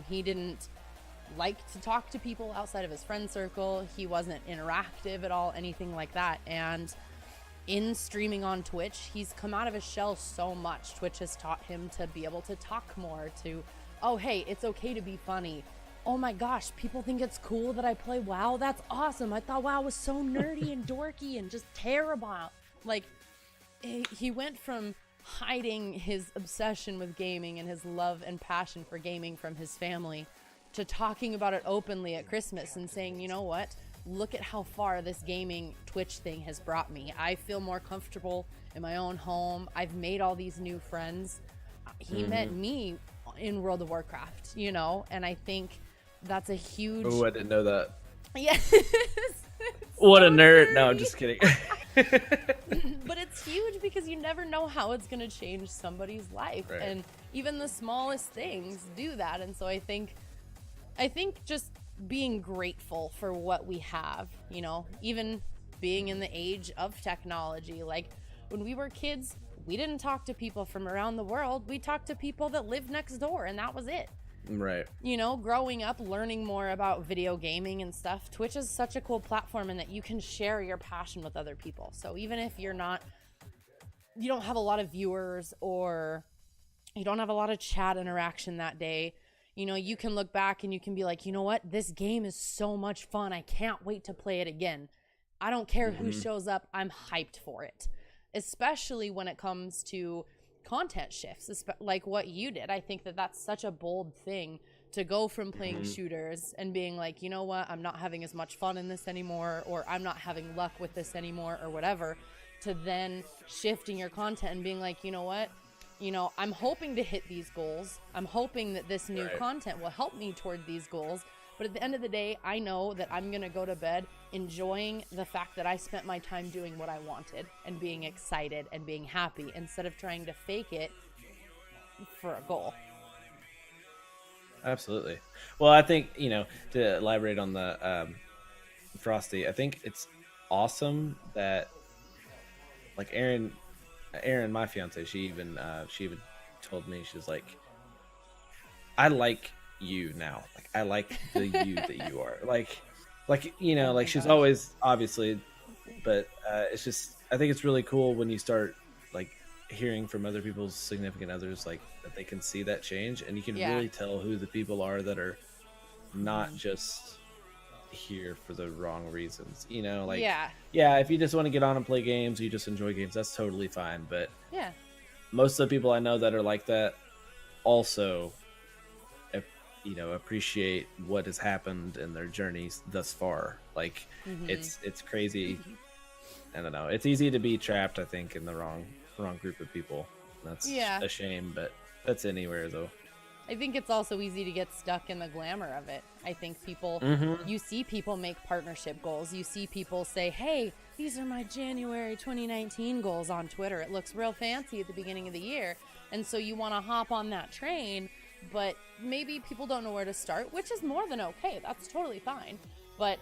He didn't like to talk to people outside of his friend circle. He wasn't interactive at all, anything like that. And in streaming on Twitch, he's come out of his shell so much. Twitch has taught him to be able to talk more, to, oh, hey, it's okay to be funny. Oh my gosh, people think it's cool that I play WoW. That's awesome. I thought WoW was so nerdy and dorky and just terrible. Like, he went from hiding his obsession with gaming and his love and passion for gaming from his family to talking about it openly at Christmas and saying, you know what? Look at how far this gaming Twitch thing has brought me. I feel more comfortable in my own home. I've made all these new friends. He met me in World of Warcraft, and I think that's a huge... Oh, I didn't know that. Yes. What a nerd. No, I'm just kidding. But it's huge, because you never know how it's going to change somebody's life. And even the smallest things do that. And so I think just being grateful for what we have, even being in the age of technology. Like, when we were kids, we didn't talk to people from around the world. We talked to people that lived next door, and that was it. Right. Growing up, learning more about video gaming and stuff, Twitch is such a cool platform in that you can share your passion with other people. So even if you don't have a lot of viewers, or you don't have a lot of chat interaction that day, you can look back and you can be like, you know what? This game is so much fun. I can't wait to play it again. I don't care who shows up. I'm hyped for it. Especially when it comes to content shifts, like what you did. I think that that's such a bold thing to go from playing shooters and being like, you know what, I'm not having as much fun in this anymore, or I'm not having luck with this anymore, or whatever, to then shifting your content and being like, you know what, you know, I'm hoping to hit these goals. I'm hoping that this new content will help me toward these goals. But at the end of the day, I know that I'm going to go to bed enjoying the fact that I spent my time doing what I wanted and being excited and being happy instead of trying to fake it for a goal. Absolutely. Well, I think, you know, to elaborate on the Frosty, I think it's awesome that, like, Erin, my fiance, she even told me, she was like, I like you now. Like, I like the you that you are. Like, you know, like, she's always, obviously, but it's just, I think it's really cool when you start, like, hearing from other people's significant others, like, that they can see that change, and you can really tell who the people are that are not just here for the wrong reasons, you know, like, if you just want to get on and play games, you just enjoy games, that's totally fine. But most of the people I know that are like that also, you know, appreciate what has happened in their journeys thus far. Like, it's crazy. I don't know, it's easy to be trapped, I think, in the wrong group of people. That's a shame, but that's anywhere though. I think it's also easy to get stuck in the glamour of it. I think people, you see people make partnership goals. You see people say, hey, these are my January 2019 goals on Twitter. It looks real fancy at the beginning of the year. And so you want to hop on that train, but maybe people don't know where to start, which is more than okay. That's totally fine. But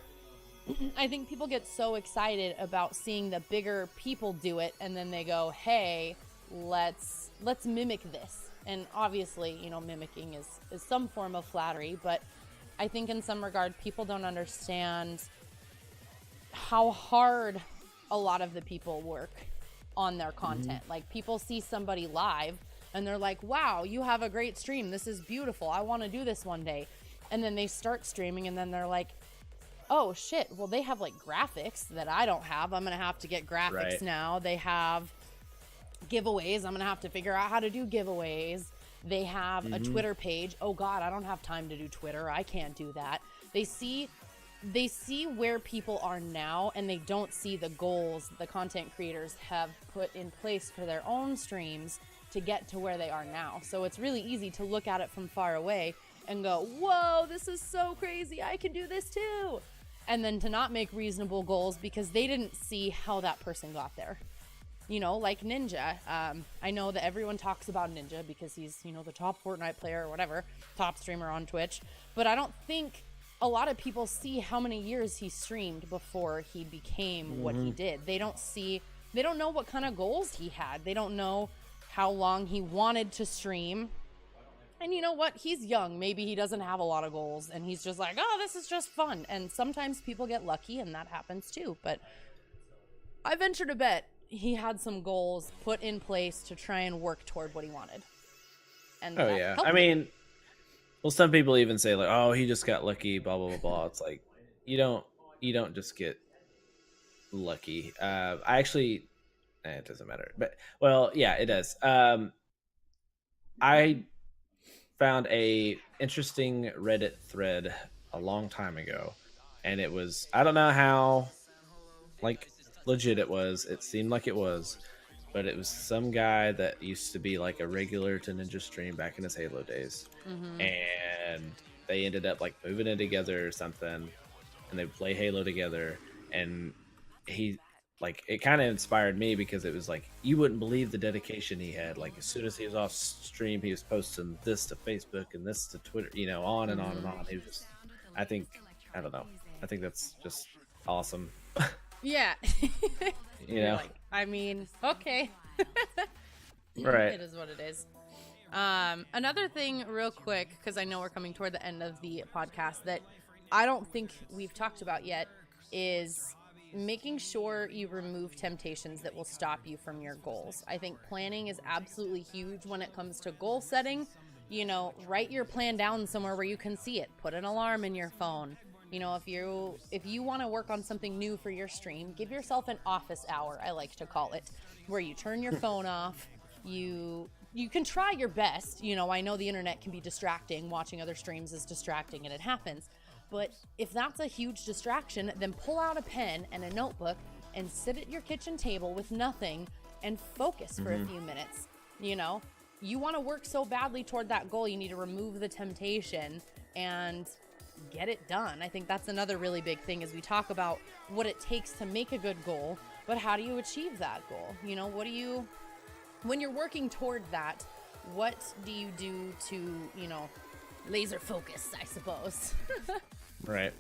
I think people get so excited about seeing the bigger people do it, and then they go, hey, let's mimic this. And obviously, you know, mimicking is some form of flattery, but I think in some regard, people don't understand how hard a lot of the people work on their content. Like, people see somebody live and they're like, wow, you have a great stream. This is beautiful. I want to do this one day. And then they start streaming, and then they're like, oh shit, well, they have like graphics that I don't have. I'm going to have to get graphics now. They have giveaways. I'm going to have to figure out how to do giveaways. They have a Twitter page. Oh God, I don't have time to do Twitter. I can't do that. They see where people are now, and they don't see the goals the content creators have put in place for their own streams to get to where they are now. So it's really easy to look at it from far away and go, whoa, this is so crazy. I can do this too. And then to not make reasonable goals because they didn't see how that person got there. You know, like Ninja. I know that everyone talks about Ninja because he's, you know, the top Fortnite player or whatever, top streamer on Twitch. But I don't think a lot of people see how many years he streamed before he became what he did. They don't know what kind of goals he had. They don't know how long he wanted to stream. And you know what? He's young. Maybe he doesn't have a lot of goals, and he's just like, oh, this is just fun. And sometimes people get lucky, and that happens too. But I venture to bet he had some goals put in place to try and work toward what he wanted. And I mean, well, some people even say like, oh, he just got lucky, blah blah blah blah. It's like, you don't just get lucky. I actually, it doesn't matter. But well, yeah, it does. I found a interesting Reddit thread a long time ago, and it was, I don't know how like legit it was. It seemed like it was, but it was some guy that used to be like a regular to Ninja stream back in his Halo days, and they ended up like moving in together or something, and they play Halo together. And he, like, it kind of inspired me because it was like, you wouldn't believe the dedication he had. Like, as soon as he was off stream, he was posting this to Facebook and this to Twitter, you know, on and on and on. He was just, I don't know. I think that's just awesome. Yeah. You know, like, I mean, okay. Right. It is what it is. Another thing real quick, because I know we're coming toward the end of the podcast, that I don't think we've talked about yet is making sure you remove temptations that will stop you from your goals. I think planning is absolutely huge when it comes to goal setting. You know, write your plan down somewhere where you can see it. Put an alarm in your phone. You know, if you want to work on something new for your stream, give yourself an office hour, I like to call it, where you turn your phone off, you can try your best. You know, I know the internet can be distracting. Watching other streams is distracting, and it happens. But if that's a huge distraction, then pull out a pen and a notebook and sit at your kitchen table with nothing and focus for a few minutes. You know, you want to work so badly toward that goal, you need to remove the temptation and get it done. I think that's another really big thing, is we talk about what it takes to make a good goal, but how do you achieve that goal? You know, when you're working toward that, what do you do to, you know, laser focus, I suppose? Right.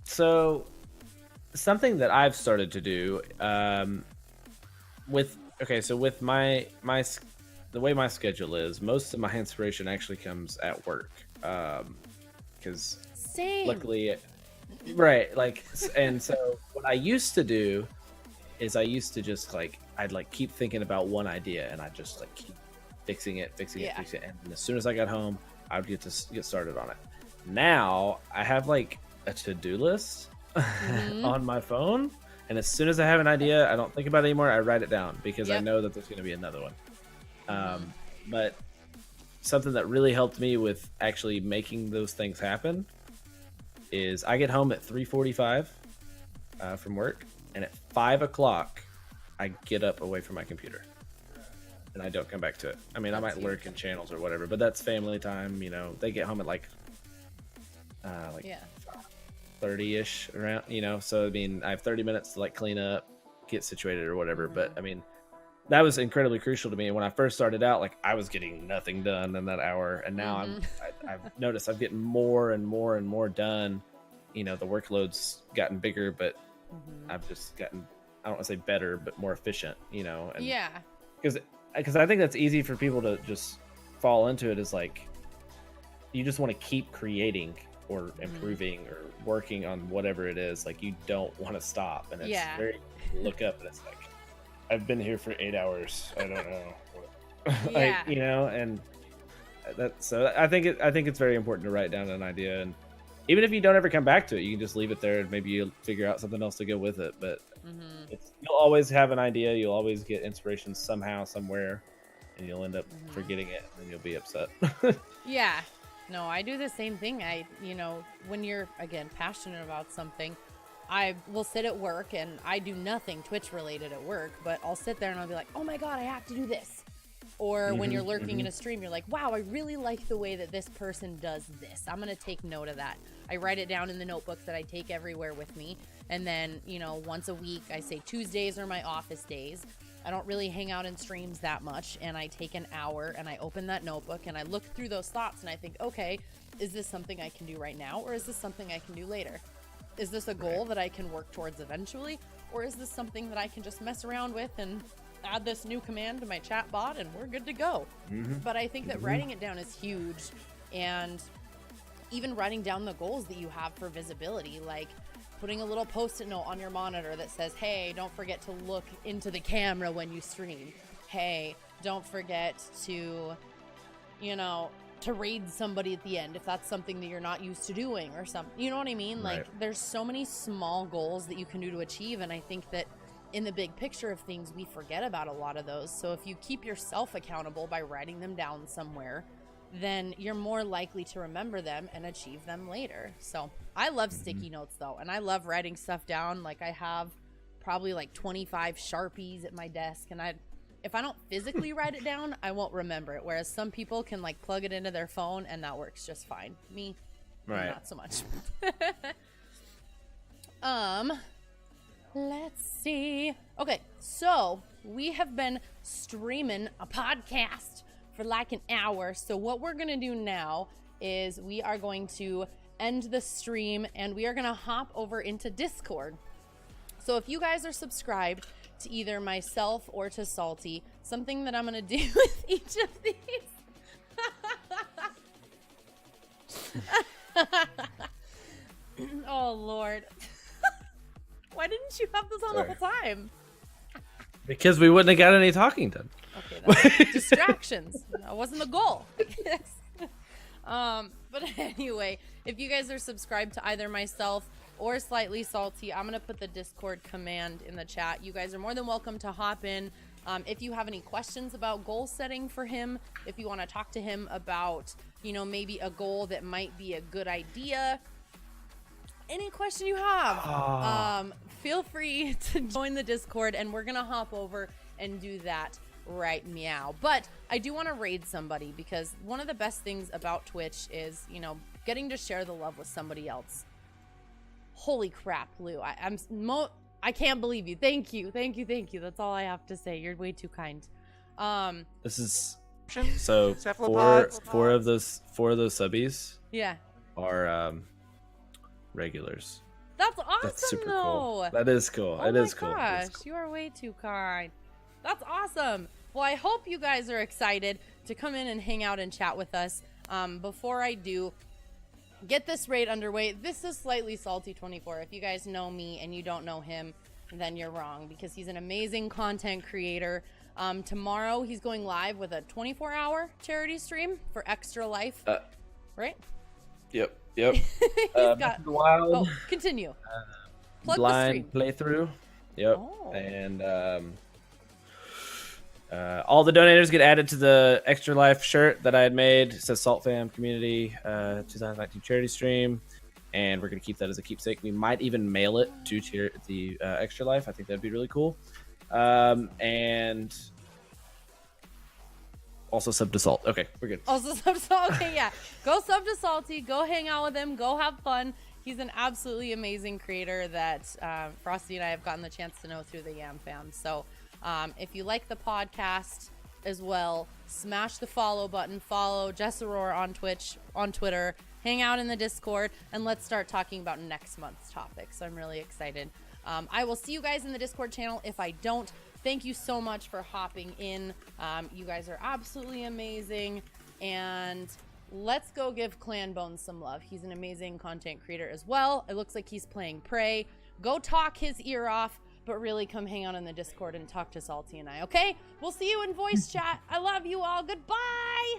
So something that I've started to do, with the way my schedule is, most of my inspiration actually comes at work. Because luckily, right, like, and so what I used to do is I used to just I'd keep thinking about one idea, and I'd just keep fixing it, and as soon as I got home, I would get started on it. Now I have a to-do list on my phone, and as soon as I have an idea, I don't think about it anymore. I write it down, because I know that there's going to be another one. But something that really helped me with actually making those things happen is I get home at 3:45 from work, and at 5 o'clock I get up away from my computer, and I don't come back to it. I mean, I might lurk in channels or whatever, but that's family time. You know, they get home at 30-ish around, you know, so I mean, I have 30 minutes to clean up, get situated or whatever. But I mean, that was incredibly crucial to me. When I first started out, I was getting nothing done in that hour, and now I've noticed I'm getting more and more and more done. You know, the workload's gotten bigger, but I've just gotten, I don't want to say better, but more efficient, you know. And because I think that's easy for people to just fall into it, is you just want to keep creating or improving or working on whatever it is. You don't want to stop, and it's very, look up and it's I've been here for 8 hours. I don't know. You know, and so I think it's very important to write down an idea, and even if you don't ever come back to it, you can just leave it there, and maybe you'll figure out something else to go with it. But you'll always have an idea. You'll always get inspiration somehow, somewhere, and you'll end up forgetting it, and then you'll be upset. Yeah. No, I do the same thing. You know, when you're, again, passionate about something, I will sit at work, and I do nothing Twitch related at work, but I'll sit there and I'll be like, oh my God, I have to do this. Or when you're lurking in a stream, you're like, wow, I really like the way that this person does this. I'm going to take note of that. I write it down in the notebook that I take everywhere with me. And then, you know, once a week, I say Tuesdays are my office days. I don't really hang out in streams that much, and I take an hour and I open that notebook and I look through those thoughts and I think, okay, is this something I can do right now, or is this something I can do later? Is this a goal that I can work towards eventually, or is this something that I can just mess around with and add this new command to my chat bot and we're good to go? But I think that writing it down is huge, and even writing down the goals that you have for visibility, putting a little post-it note on your monitor that says, hey, don't forget to look into the camera when you stream. Hey, don't forget to, you know, to raid somebody at the end if that's something that you're not used to doing, or something. You know what I mean? There's so many small goals that you can do to achieve, and I think that in the big picture of things, we forget about a lot of those. So if you keep yourself accountable by writing them down somewhere, then you're more likely to remember them and achieve them later. So I love sticky notes though, and I love writing stuff down. I have probably 25 Sharpies at my desk, and if I don't physically write it down, I won't remember it. Whereas some people can plug it into their phone and that works just fine. Me, not so much. Let's see. Okay, so we have been streaming a podcast for an hour. So what we're gonna do now is we are going to end the stream, and we are gonna hop over into Discord. So if you guys are subscribed to either myself or to Salty, something that I'm gonna do with each of these oh Lord. Why didn't you have this on the whole time? Because we wouldn't have got any talking done. Okay, that's distractions. That wasn't the goal. But anyway, if you guys are subscribed to either myself or Slightly Salty. I'm going to put the Discord command in the chat. You guys are more than welcome to hop in. If you have any questions about goal setting for him, if you want to talk to him about, you know, maybe a goal that might be a good idea, any question you have, feel free to join the Discord, and we're going to hop over and do that right meow. But I do want to raid somebody, because one of the best things about Twitch is, you know, getting to share the love with somebody else. Holy crap, Lou. I can't believe you. Thank you. That's all I have to say. You're way too kind. This is so four of those subbies are regulars. That's awesome. That's super though. cool. That is cool. Oh it is cool. Gosh, it is cool. You are way too kind. That's awesome. Well, I hope you guys are excited to come in and hang out and chat with us. Before I do get this raid underway, this is SlightySalty24. If you guys know me and you don't know him, then you're wrong, because he's an amazing content creator. Tomorrow he's going live with a 24-hour charity stream for Extra Life, right? Yep. He's got wild. Oh, continue. Plug Blind the stream. playthrough. Yep. Oh. And all the donators get added to the Extra Life shirt that I had made. It says Salt Fam Community 2019 charity stream, and we're gonna keep that as a keepsake. We might even mail it to the Extra Life. I think that'd be really cool. And also sub to Salt. Okay, we're good. Also sub to Salt. Okay, yeah. Go sub to Salty. Go hang out with him. Go have fun. He's an absolutely amazing creator that Frosty and I have gotten the chance to know through the Yam Fam. So if you like the podcast as well, smash the follow button. Follow Jessaroar on Twitch, on Twitter. Hang out in the Discord, and let's start talking about next month's topics. I'm really excited. I will see you guys in the Discord channel. If I don't, thank you so much for hopping in. You guys are absolutely amazing. And let's go give Clan Bones some love. He's an amazing content creator as well. It looks like he's playing Prey. Go talk his ear off, but really come hang out in the Discord and talk to Salty and I, okay? We'll see you in voice chat. I love you all. Goodbye.